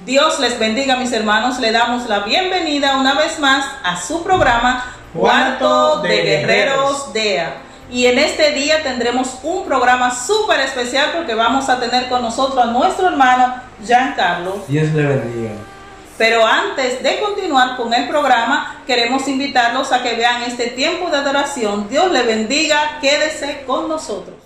Dios les bendiga, mis hermanos. Le damos la bienvenida una vez más a su programa Cuarto de Guerreros DEA. Y en este día tendremos un programa súper especial porque vamos a tener con nosotros a nuestro hermano Giancarlo. Dios le bendiga. Pero antes de continuar con el programa, queremos invitarlos a que vean este tiempo de adoración. Dios le bendiga, quédese con nosotros.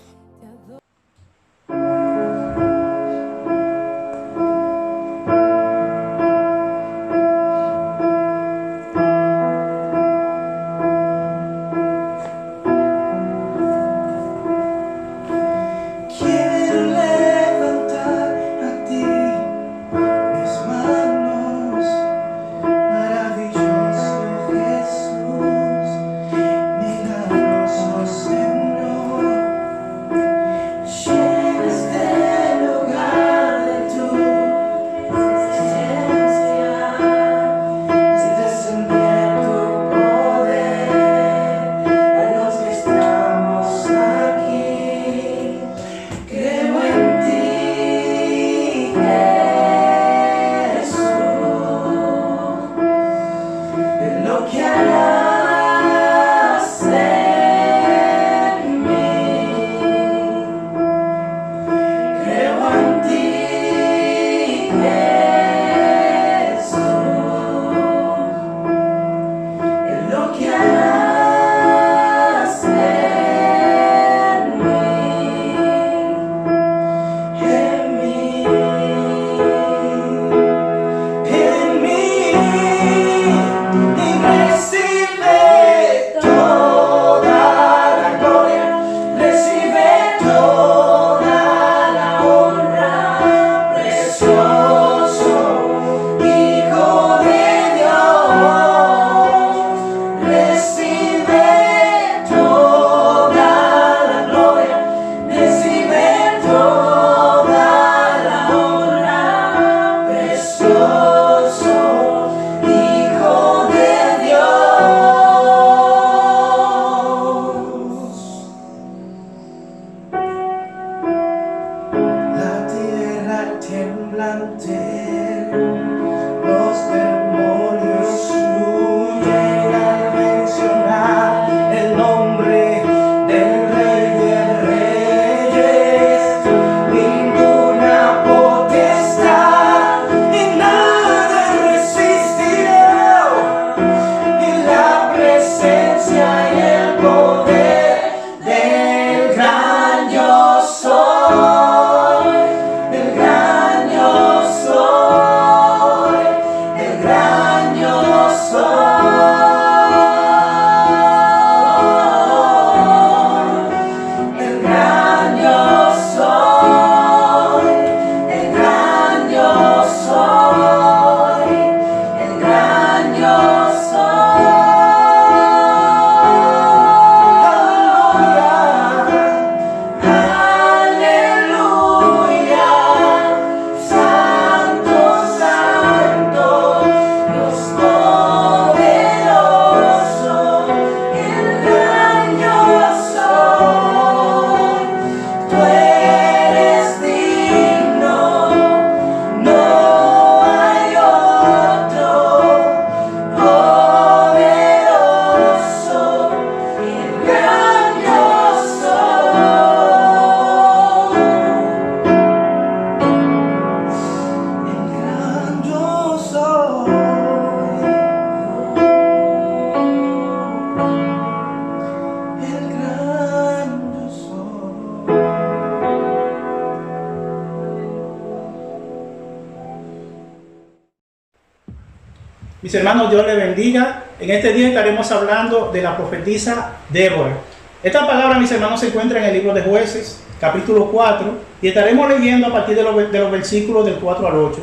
Mis hermanos, Dios les bendiga. En este día estaremos hablando de la profetisa Débora. Esta palabra, mis hermanos, se encuentra en el libro de Jueces, capítulo 4, y estaremos leyendo a partir de los versículos del 4 al 8.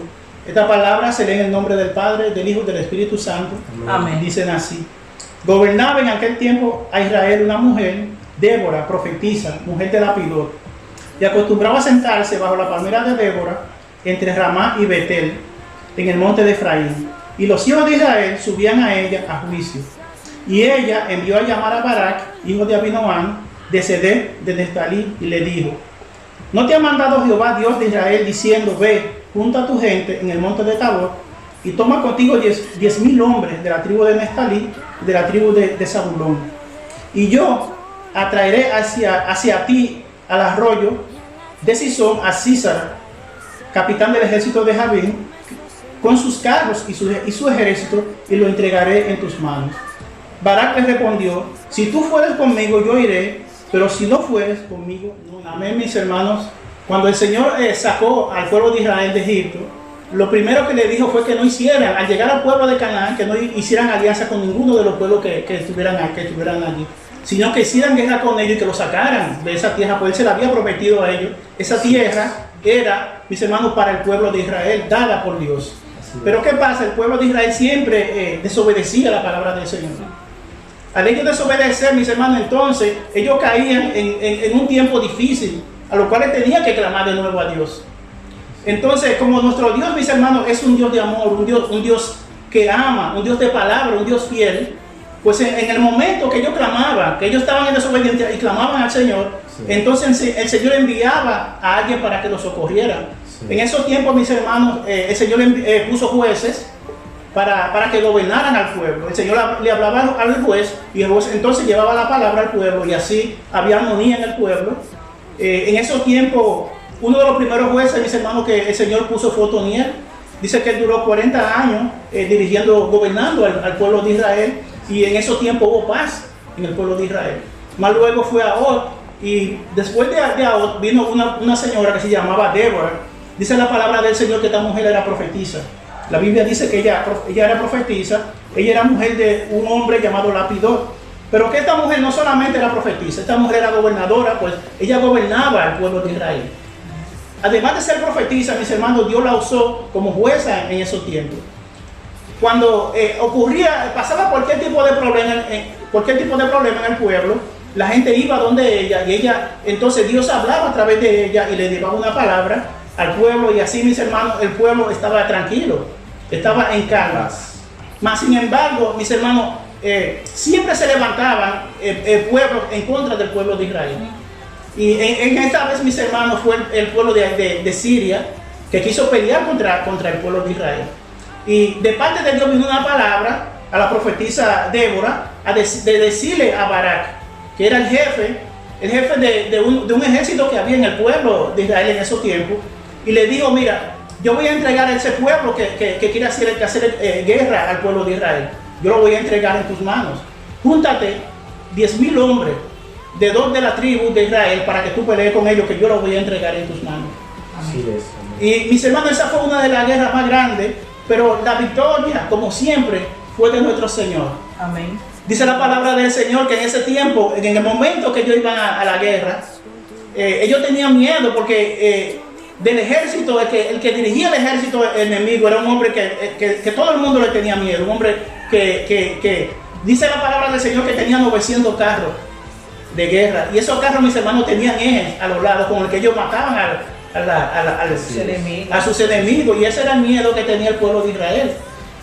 Esta palabra se lee en el nombre del Padre, del Hijo y del Espíritu Santo. Amén. Dicen así: gobernaba en aquel tiempo a Israel una mujer, Débora, profetisa, mujer de Lapidot, y acostumbraba a sentarse bajo la palmera de Débora, entre Ramá y Betel, en el monte de Efraín. Y los hijos de Israel subían a ella a juicio. Y ella envió a llamar a Barak, hijo de Abinoam, de Sedec de Neftalí, y le dijo: ¿no te ha mandado Jehová, Dios de Israel, diciendo: ve, junta a tu gente en el monte de Tabor y toma contigo 10,000 hombres de la tribu de Neftalí, de la tribu de Zabulón. Y yo atraeré hacia ti al arroyo de Sison a Sísara, capitán del ejército de Jabín, con sus carros y su ejército, y lo entregaré en tus manos. Barak le respondió: si tú fueres conmigo, yo iré, pero si no fueres conmigo, no. Amén, mis hermanos. Cuando el Señor sacó al pueblo de Israel de Egipto, lo primero que le dijo fue que no hicieran, al llegar al pueblo de Canaán, que no hicieran alianza con ninguno de los pueblos que estuvieran allí, sino que hicieran guerra con ellos y que lo sacaran de esa tierra, pues Él se la había prometido a ellos. Esa tierra era, mis hermanos, para el pueblo de Israel, dada por Dios. Pero ¿qué pasa? El pueblo de Israel siempre desobedecía la palabra del Señor. Al ellos desobedecer, mis hermanos, entonces ellos caían en un tiempo difícil, a lo cual tenían que clamar de nuevo a Dios. Entonces, como nuestro Dios, mis hermanos, es un Dios de amor, un Dios que ama, un Dios de palabra, un Dios fiel, pues en el momento que ellos clamaban, que ellos estaban en desobediencia y clamaban al Señor, sí, entonces el Señor enviaba a alguien para que los socorriera. Sí. En esos tiempos, mis hermanos, el Señor puso jueces para que gobernaran al pueblo. El Señor le hablaba al juez y el juez entonces llevaba la palabra al pueblo, y así había armonía en el pueblo. En esos tiempos, uno de los primeros jueces, mis hermanos, que el Señor puso fue Otoniel. Dice que él duró 40 años gobernando al pueblo de Israel, y en esos tiempos hubo paz en el pueblo de Israel. Más luego fue Ahod, y después de Ahod vino una señora que se llamaba Débora. Dice la palabra del Señor que esta mujer era profetisa. La Biblia dice que ella era profetisa. Ella era mujer de un hombre llamado Lapidot. Pero que esta mujer no solamente era profetisa, esta mujer era gobernadora, pues ella gobernaba al pueblo de Israel. Además de ser profetisa, mis hermanos, Dios la usó como jueza en esos tiempos. Cuando pasaba cualquier tipo de problema en el pueblo, la gente iba donde ella, y entonces Dios hablaba a través de ella y le llevaba una palabra al pueblo, y así, mis hermanos, el pueblo estaba tranquilo, estaba en calma. Mas, sin embargo, mis hermanos, siempre se levantaban el pueblo en contra del pueblo de Israel. Y en esta vez, mis hermanos, fue el pueblo de Siria que quiso pelear contra el pueblo de Israel. Y de parte de Dios vino una palabra a la profetisa Débora de decirle a Barak, que era el jefe de un ejército que había en el pueblo de Israel en esos tiempos, y le dijo: mira, yo voy a entregar a ese pueblo que quiere hacer guerra al pueblo de Israel. Yo lo voy a entregar en tus manos. Júntate 10,000 hombres de 2 de la tribu de Israel para que tú pelees con ellos, que yo lo voy a entregar en tus manos. Así es. Y mis hermanos, esa fue una de las guerras más grandes, pero la victoria, como siempre, fue de nuestro Señor. Amén. Dice la palabra del Señor que en ese tiempo, en el momento que ellos iban a la guerra, ellos tenían miedo porque del ejército, el que dirigía el ejército enemigo era un hombre que todo el mundo le tenía miedo, un hombre que dice la palabra del Señor que tenía 900 carros de guerra, y esos carros, mis hermanos, tenían ejes a los lados con el que ellos mataban a sus enemigos, y ese era el miedo que tenía el pueblo de Israel.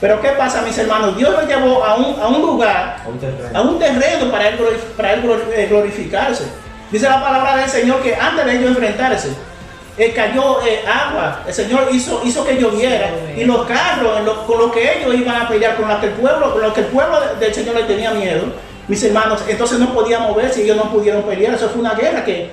Pero ¿qué pasa, mis hermanos? Dios los llevó a un lugar, a un terreno para él glorificarse. Dice la palabra del Señor que antes de ellos enfrentarse, cayó agua. El Señor hizo que lloviera, y los carros con los que ellos iban a pelear, con los que el pueblo del Señor le tenía miedo, mis hermanos, entonces no podían moverse y ellos no pudieron pelear. Eso fue una guerra que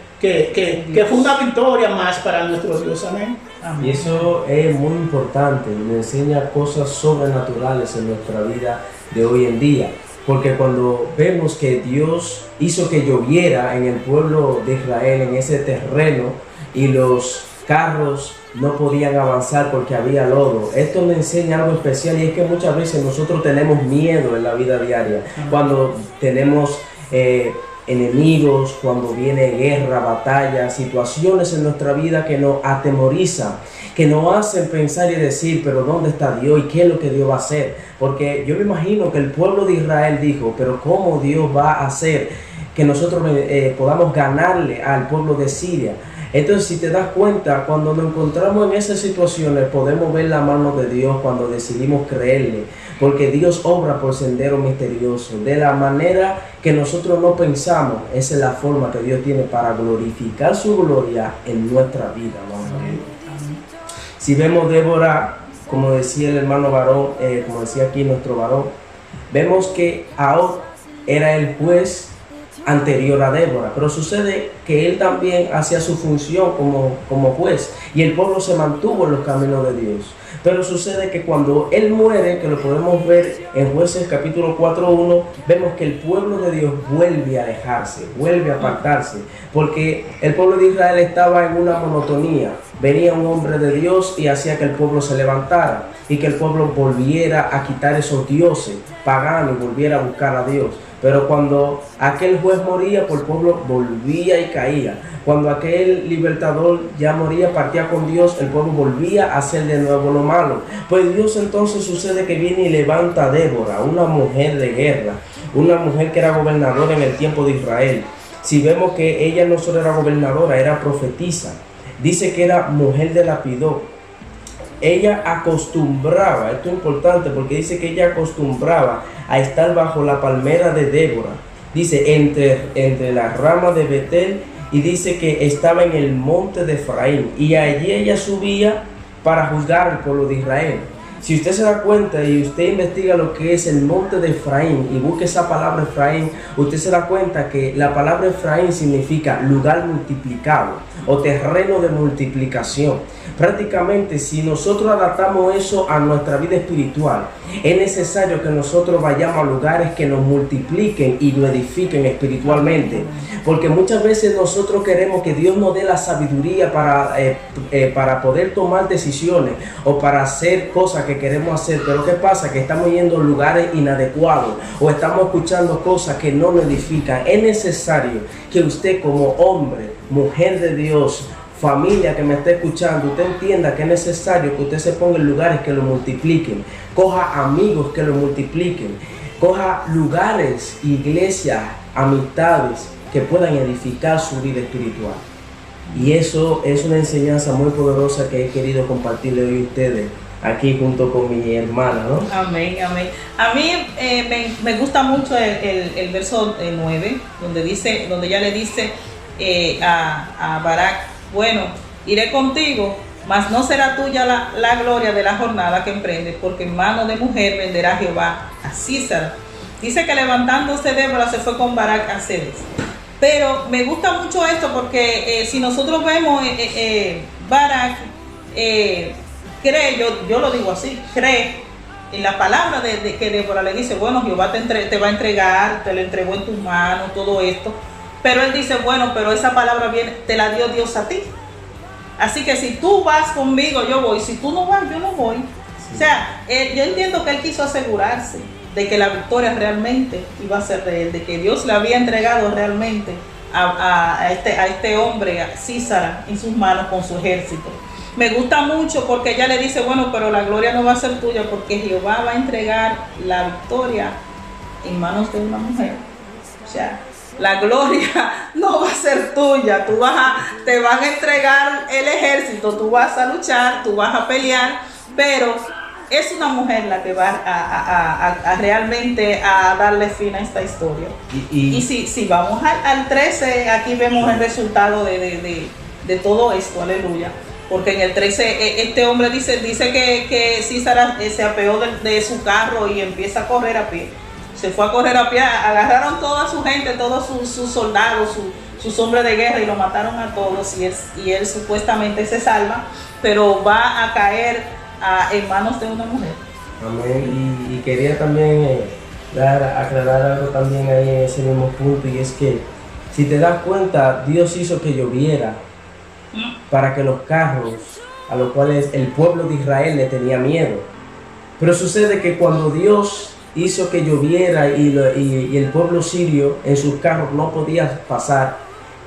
fue una victoria más para nuestro Dios. Amén. Y eso es muy importante, nos enseña cosas sobrenaturales en nuestra vida de hoy en día, porque cuando vemos que Dios hizo que lloviera en el pueblo de Israel, en ese terreno, y los carros no podían avanzar porque había lodo, esto nos enseña algo especial, y es que muchas veces nosotros tenemos miedo en la vida diaria, cuando tenemos enemigos, cuando viene guerra, batalla, situaciones en nuestra vida que nos atemorizan, que nos hacen pensar y decir: pero ¿dónde está Dios? ¿Y qué es lo que Dios va a hacer? Porque yo me imagino que el pueblo de Israel dijo: pero ¿cómo Dios va a hacer que nosotros podamos ganarle al pueblo de Siria? Entonces, si te das cuenta, cuando nos encontramos en esas situaciones, podemos ver la mano de Dios cuando decidimos creerle, porque Dios obra por sendero misterioso, de la manera que nosotros no pensamos. Esa es la forma que Dios tiene para glorificar su gloria en nuestra vida. Si vemos Débora, como decía el hermano varón, como decía aquí nuestro varón, vemos que Ahod era el juez anterior a Débora, pero sucede que él también hacía su función como juez y el pueblo se mantuvo en los caminos de Dios. Pero sucede que cuando él muere, que lo podemos ver en Jueces capítulo 4:1, vemos que el pueblo de Dios vuelve a alejarse, vuelve a apartarse, porque el pueblo de Israel estaba en una monotonía. Venía un hombre de Dios y hacía que el pueblo se levantara y que el pueblo volviera a quitar esos dioses paganos y volviera a buscar a Dios. Pero cuando aquel juez moría, pues el pueblo volvía y caía. Cuando aquel libertador ya moría, partía con Dios, el pueblo volvía a hacer de nuevo lo malo. Pues Dios entonces sucede que viene y levanta a Débora, una mujer de guerra, una mujer que era gobernadora en el tiempo de Israel. Si vemos que ella no solo era gobernadora, era profetisa. Dice que era mujer de Lapidot. Ella acostumbraba, esto es importante porque dice que ella acostumbraba a estar bajo la palmera de Débora. Dice entre las ramas de Betel, y dice que estaba en el monte de Efraín y allí ella subía para juzgar al pueblo de Israel. Si usted se da cuenta y usted investiga lo que es el monte de Efraín y busca esa palabra Efraín, usted se da cuenta que la palabra Efraín significa lugar multiplicado o terreno de multiplicación. Prácticamente, si nosotros adaptamos eso a nuestra vida espiritual, es necesario que nosotros vayamos a lugares que nos multipliquen y nos edifiquen espiritualmente, porque muchas veces nosotros queremos que Dios nos dé la sabiduría para poder tomar decisiones o para hacer cosas que queremos hacer, pero ¿qué pasa? Que estamos yendo a lugares inadecuados o estamos escuchando cosas que no nos edifican. Es necesario que usted, como hombre, mujer de Dios, familia que me está escuchando, usted entienda que es necesario que usted se ponga en lugares que lo multipliquen, coja amigos que lo multipliquen, coja lugares, iglesias, amistades que puedan edificar su vida espiritual. Y eso es una enseñanza muy poderosa que he querido compartirle hoy a ustedes aquí junto con mi hermana, ¿no? Amén, amén. A mí me gusta mucho el verso 9, donde ella le dice a Barak: bueno, iré contigo, mas no será tuya la gloria de la jornada que emprendes, porque en mano de mujer venderá Jehová a Sísara. Dice que levantándose Débora se fue con Barak a Cedes. Pero me gusta mucho esto porque si nosotros vemos Barak cree, yo lo digo así, cree en la palabra de que Débora le dice: bueno, Jehová te va a entregar, te lo entregó en tus manos, todo esto. Pero él dice: bueno, pero esa palabra te la dio Dios a ti. Así que si tú vas conmigo, yo voy. Si tú no vas, yo no voy. Sí. O sea, yo entiendo que él quiso asegurarse de que la victoria realmente iba a ser de él, de que Dios le había entregado realmente a este hombre, a Sísara, en sus manos con su ejército. Me gusta mucho porque ella le dice: bueno, pero la gloria no va a ser tuya, porque Jehová va a entregar la victoria en manos de una mujer. O sea, la gloria no va a ser tuya, te van a entregar el ejército, tú vas a luchar, tú vas a pelear, pero es una mujer la que va a realmente a darle fin a esta historia. Y si vamos al 13, aquí vemos el resultado de todo esto, aleluya. Porque en el 13 este hombre dice que Sísara se apeó de su carro y empieza a correr a pie. Se fue a correr a pie, agarraron toda su gente, todos sus soldados, sus hombres de guerra, y lo mataron a todos, y él supuestamente se salva, pero va a caer en manos de una mujer. Amén. Y quería también aclarar algo también ahí en ese mismo punto, y es que si te das cuenta, Dios hizo que lloviera para que los carros a los cuales el pueblo de Israel le tenía miedo. Pero sucede que cuando Dios hizo que lloviera y el pueblo sirio en sus carros no podía pasar,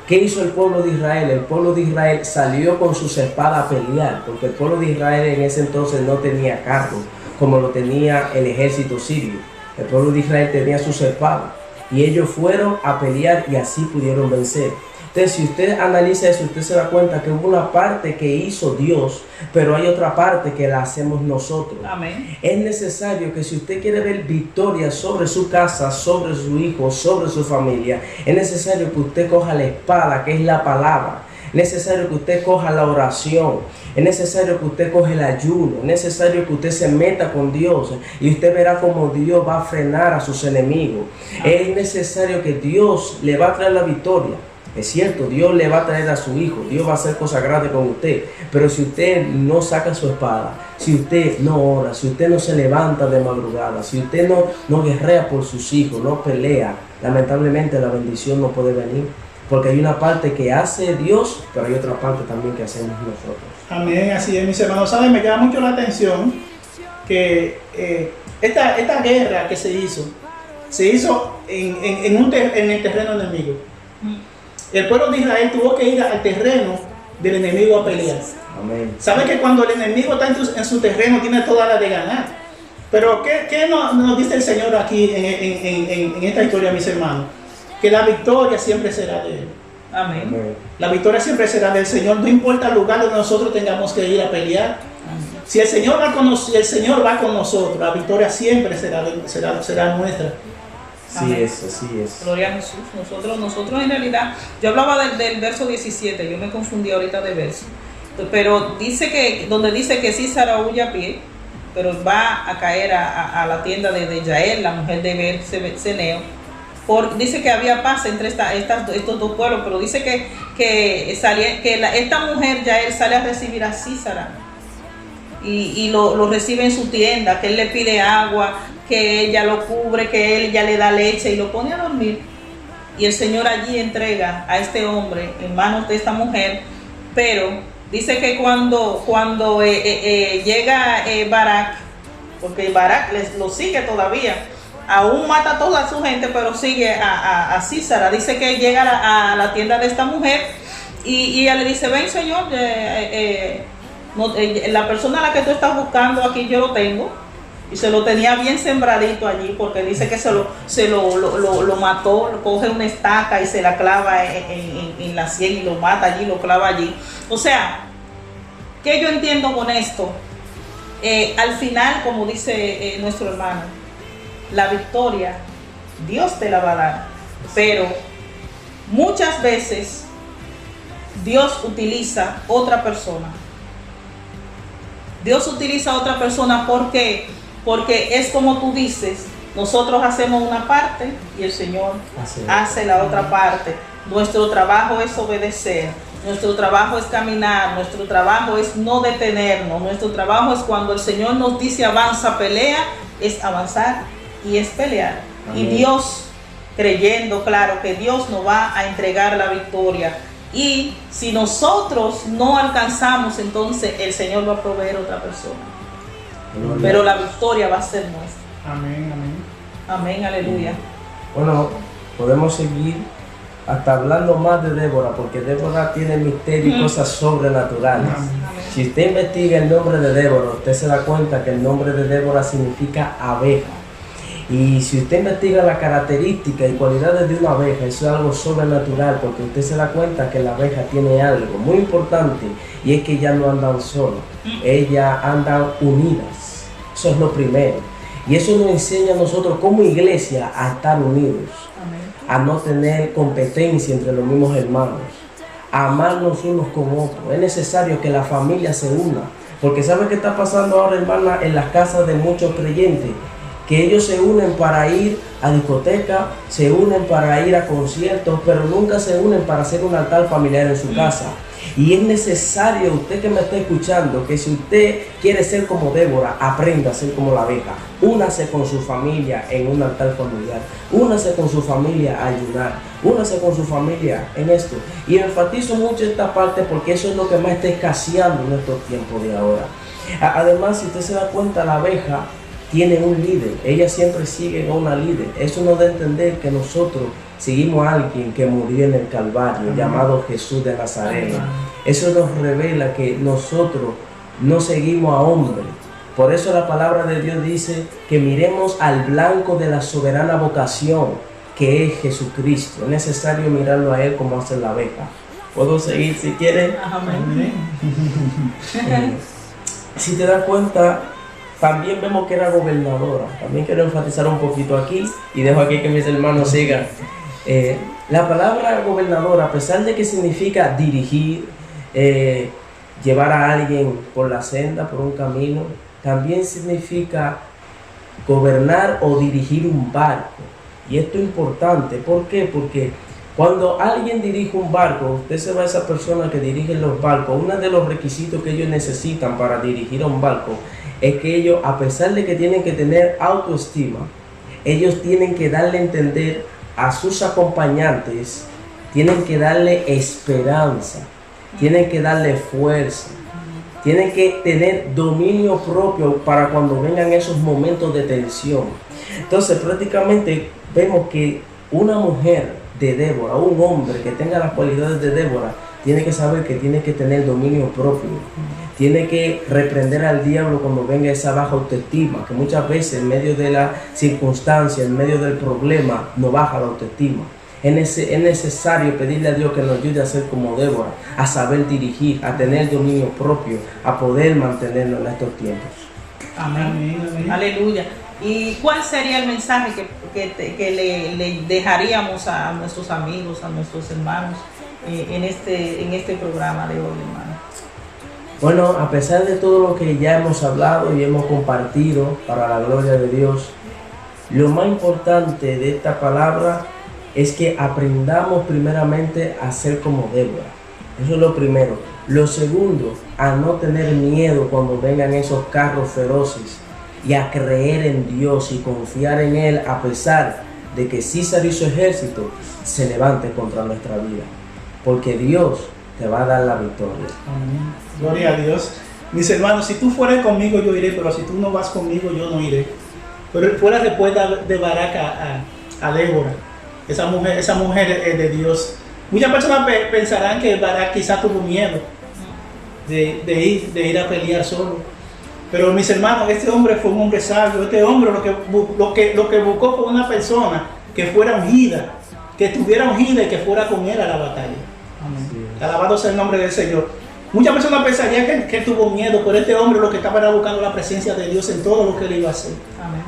¿qué hizo el pueblo de Israel? El pueblo de Israel salió con sus espadas a pelear, porque el pueblo de Israel en ese entonces no tenía carros como lo tenía el ejército sirio. El pueblo de Israel tenía sus espadas y ellos fueron a pelear y así pudieron vencer. Entonces, si usted analiza eso, usted se da cuenta que hubo una parte que hizo Dios, pero hay otra parte que la hacemos nosotros. Amén. Es necesario que si usted quiere ver victoria sobre su casa, sobre su hijo, sobre su familia, es necesario que usted coja la espada, que es la palabra. Es necesario que usted coja la oración. Es necesario que usted coja el ayuno. Es necesario que usted se meta con Dios. Y usted verá cómo Dios va a frenar a sus enemigos. Es necesario que Dios le va a traer la victoria. Es cierto, Dios le va a traer a su hijo, Dios va a hacer cosas grandes con usted, pero si usted no saca su espada, si usted no ora, si usted no se levanta de madrugada, si usted no guerrea por sus hijos, no pelea, lamentablemente la bendición no puede venir, porque hay una parte que hace Dios, pero hay otra parte también que hacemos nosotros. Amén, así es, mis hermanos. ¿Saben? Me llama mucho la atención que esta guerra que se hizo en el terreno enemigo. El pueblo de Israel tuvo que ir al terreno del enemigo a pelear. Amén. ¿Sabe que cuando el enemigo está en su terreno tiene toda la de ganar? Pero ¿qué nos dice el Señor aquí en esta historia, mis hermanos? Que la victoria siempre será de Él. Amén. Amén. La victoria siempre será del Señor, no importa el lugar donde nosotros tengamos que ir a pelear. Si el Señor va con nosotros, la victoria siempre será nuestra. Así es. Gloria a Jesús. Nosotros en realidad, yo hablaba del verso 17, yo me confundí ahorita de verso, pero donde dice que Sísara huye a pie, pero va a caer a la tienda de Yael, la mujer de Ceneo. Dice que había paz entre estos dos pueblos, pero dice que esta mujer Yael sale a recibir a Sísara y lo recibe en su tienda, que él le pide agua, que ella lo cubre, que ella le da leche y lo pone a dormir. Y el Señor allí entrega a este hombre en manos de esta mujer, pero dice que cuando llega Barak, porque Barak lo sigue todavía, aún mata a toda su gente, pero sigue a Sísara. Dice que llega a la tienda de esta mujer y ella le dice: ven, Señor, la persona a la que tú estás buscando aquí yo lo tengo. Y se lo tenía bien sembradito allí, porque dice que se lo mató, coge una estaca y se la clava en la sien y lo mata allí, lo clava allí. O sea, ¿qué yo entiendo con esto? Al final, como dice nuestro hermano, la victoria Dios te la va a dar, pero muchas veces Dios utiliza otra persona. Dios utiliza a otra persona, ¿por qué? Porque es como tú dices, nosotros hacemos una parte y el Señor hace la otra parte. Nuestro trabajo es obedecer, nuestro trabajo es caminar, nuestro trabajo es no detenernos, nuestro trabajo es cuando el Señor nos dice avanza, pelea, es avanzar y es pelear. Amén. Y Dios, creyendo, claro, que Dios nos va a entregar la victoria. Y si nosotros no alcanzamos, entonces el Señor va a proveer otra persona. Pero la victoria va a ser nuestra. Amén, amén. Amén, aleluya. Bueno, podemos seguir hasta hablando más de Débora, porque Débora tiene misterio y cosas sobrenaturales. Si usted investiga el nombre de Débora, usted se da cuenta que el nombre de Débora significa abeja. Y si usted investiga las características y cualidades de una abeja, eso es algo sobrenatural, porque usted se da cuenta que la abeja tiene algo muy importante, y es que ellas no andan solas, ellas andan unidas. Eso es lo primero. Y eso nos enseña a nosotros como iglesia a estar unidos, a no tener competencia entre los mismos hermanos, a amarnos unos con otros. Es necesario que la familia se una, porque ¿sabe qué está pasando ahora, hermana, en las casas de muchos creyentes? Que ellos se unen para ir a discotecas, se unen para ir a conciertos, pero nunca se unen para hacer un altar familiar en su casa. Y es necesario, usted que me está escuchando, que si usted quiere ser como Débora, aprenda a ser como la abeja. Únase con su familia en un altar familiar, únase con su familia a ayunar, únase con su familia en esto. Y enfatizo mucho esta parte porque eso es lo que más está escaseando en estos tiempos de ahora. Además, si usted se da cuenta, la abeja tiene un líder, ella siempre sigue a una líder. Eso nos da a entender que nosotros seguimos a alguien que murió en el Calvario, llamado Jesús de Nazaret. Eso nos revela que nosotros no seguimos a hombres. Por eso la palabra de Dios dice que miremos al blanco de la soberana vocación, que es Jesucristo. Es necesario mirarlo a Él como hace la abeja. ¿Puedo seguir si quieren? Amén. Si te das cuenta, también vemos que era gobernadora. También quiero enfatizar un poquito aquí y dejo aquí que mis hermanos sigan. La palabra gobernador, a pesar de que significa dirigir, llevar a alguien por la senda, por un camino, también significa gobernar o dirigir un barco. Y esto es importante, ¿por qué? Porque cuando alguien dirige un barco, usted se va a esa persona que dirige los barcos, uno de los requisitos que ellos necesitan para dirigir a un barco es que ellos, a pesar de que tienen que tener autoestima, ellos tienen que darle a entender a sus acompañantes, tienen que darle esperanza, tienen que darle fuerza, tienen que tener dominio propio para cuando vengan esos momentos de tensión. Entonces prácticamente vemos que una mujer de Débora, un hombre que tenga las cualidades de Débora, tiene que saber que tiene que tener dominio propio, tiene que reprender al diablo cuando venga esa baja autoestima, que muchas veces en medio de la circunstancia, en medio del problema, nos baja la autoestima. Es necesario pedirle a Dios que nos ayude a ser como Débora, a saber dirigir, a tener dominio propio, a poder mantenernos en estos tiempos. Amén. Amén. Aleluya. ¿Y cuál sería el mensaje que le dejaríamos a nuestros amigos, a nuestros hermanos en este programa de hoy, hermano? Bueno, a pesar de todo lo que ya hemos hablado y hemos compartido para la gloria de Dios, lo más importante de esta palabra es que aprendamos primeramente a ser como Débora. Eso es lo primero. Lo segundo, a no tener miedo cuando vengan esos carros feroces y a creer en Dios y confiar en Él a pesar de que César y su ejército se levante contra nuestra vida. Porque Dios te va a dar la victoria. Amén. Gloria a Dios. Mis hermanos, si tú fueras conmigo yo iré, pero si tú no vas conmigo yo no iré. Pero fue la respuesta de Barak a Débora. Esa mujer de Dios. Muchas personas pensarán que Barak quizás tuvo miedo de ir a pelear solo. Pero mis hermanos, este hombre fue un hombre sabio. Este hombre lo que buscó fue una persona que fuera ungida, que estuviera ungida y que fuera con él a la batalla. Amén. Alabado sea el nombre del Señor. Muchas personas pensarían que él tuvo miedo, pero este hombre lo que estaba era buscando la presencia de Dios en todo lo que él iba a hacer. Amén.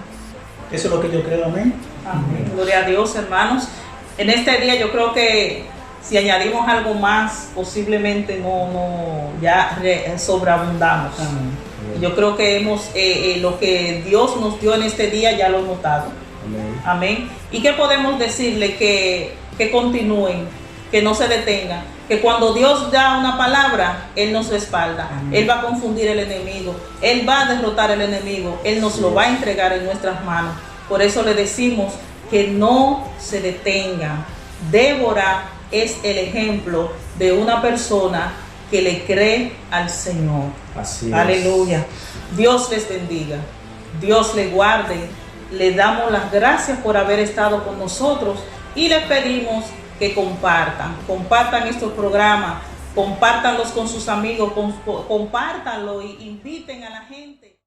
Eso es lo que yo creo. Amén. Amén. Gloria a Dios, hermanos. En este día yo creo que si añadimos algo más, posiblemente ya sobreabundamos. Amén. Yo creo que lo que Dios nos dio en este día ya lo hemos notado. Amén. Amén. ¿Y qué podemos decirle? Que continúen, que no se detengan, que cuando Dios da una palabra, Él nos respalda. Amén. Él va a confundir el enemigo, Él va a derrotar el enemigo, Él nos lo va a entregar en nuestras manos. Por eso le decimos que no se detengan. Débora es el ejemplo de una persona que le cree al Señor. Así es. Aleluya. Dios les bendiga, Dios les guarde. Le damos las gracias por haber estado con nosotros y les pedimos que compartan estos programas, compártanlos con sus amigos, compártanlo e inviten a la gente.